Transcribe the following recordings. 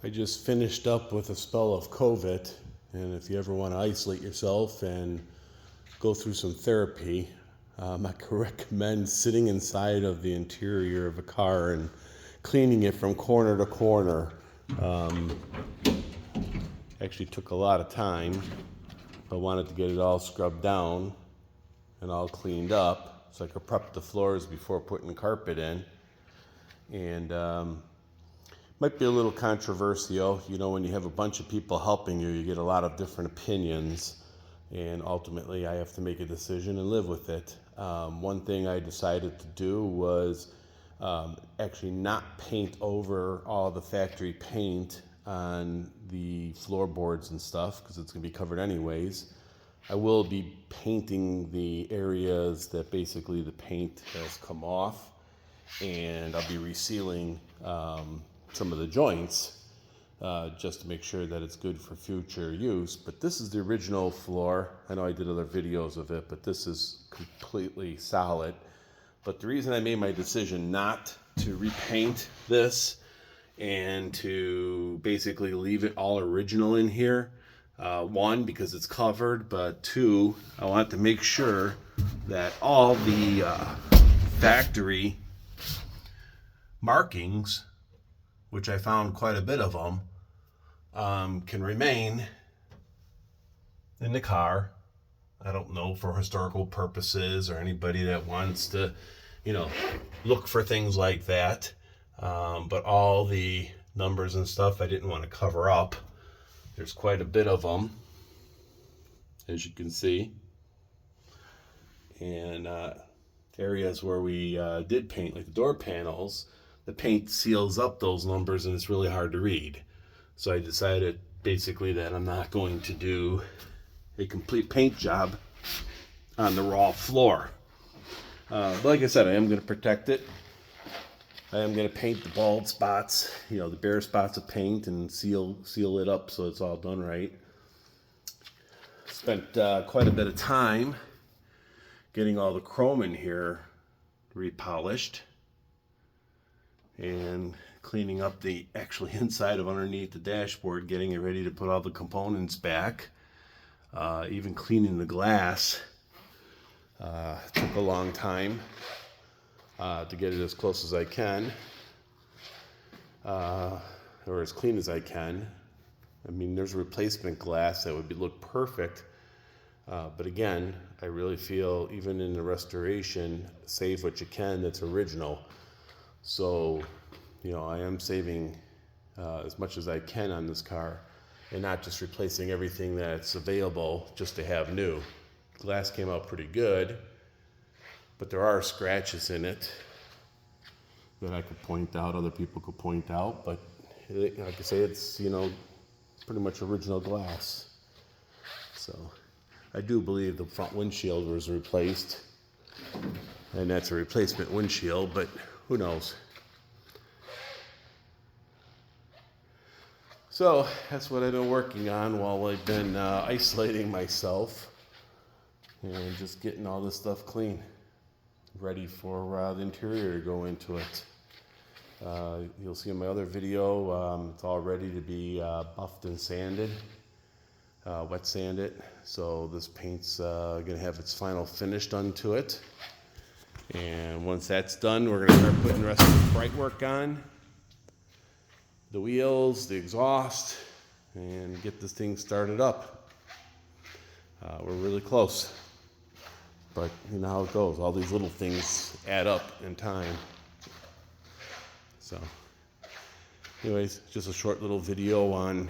I just finished up with a spell of COVID, and if you ever want to isolate yourself and go through some therapy, I could recommend sitting inside of the interior of a car and cleaning it from corner to corner. Actually took a lot of time. I wanted to get it all scrubbed down and all cleaned up so I could prep the floors before putting carpet in. And might be a little controversial. You know, when you have a bunch of people helping you, you get a lot of different opinions, and ultimately I have to make a decision and live with it. One thing I decided to do was actually not paint over all the factory paint on the floorboards and stuff, because it's going to be covered anyways. I will be painting the areas that basically the paint has come off, and I'll be resealing some of the joints just to make sure that it's good for future use. But this is the original floor. I know I did other videos of it, but this is completely solid. But the reason I made my decision not to repaint this and to basically leave it all original in here, one, because it's covered, but two, I want to make sure that all the factory markings, which I found quite a bit of them, can remain in the car. I don't know, for historical purposes or anybody that wants to, look for things like that. But all the numbers and stuff I didn't want to cover up. There's quite a bit of them, as you can see. And areas where we did paint, like the door panels, the paint seals up those numbers and it's really hard to read. So I decided basically that I'm not going to do a complete paint job on the raw floor. But like I said, I am going to protect it. I am going to paint the bald spots, the bare spots of paint, and seal it up so it's all done right. Spent quite a bit of time getting all the chrome in here repolished and cleaning up the actually inside of underneath the dashboard, getting it ready to put all the components back. Even cleaning the glass took a long time to get it as close as I can, or as clean as I can. I mean, there's replacement glass that would look perfect, but again, I really feel even in the restoration, save what you can that's original. So, I am saving as much as I can on this car and not just replacing everything that's available just to have new. Glass came out pretty good, but there are scratches in it that I could point out, other people could point out, but like I say, it's, pretty much original glass. So I do believe the front windshield was replaced, and that's a replacement windshield, but who knows? So that's what I've been working on while I've been isolating myself and just getting all this stuff clean, ready for the interior to go into it. You'll see in my other video, it's all ready to be buffed and sanded, wet sanded. So this paint's gonna have its final finish done to it. And once that's done, we're gonna start putting the rest of the bright work on. The wheels, the exhaust, and get this thing started up. We're really close, but you know how it goes. All these little things add up in time. So anyways, just a short little video on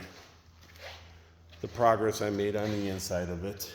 the progress I made on the inside of it.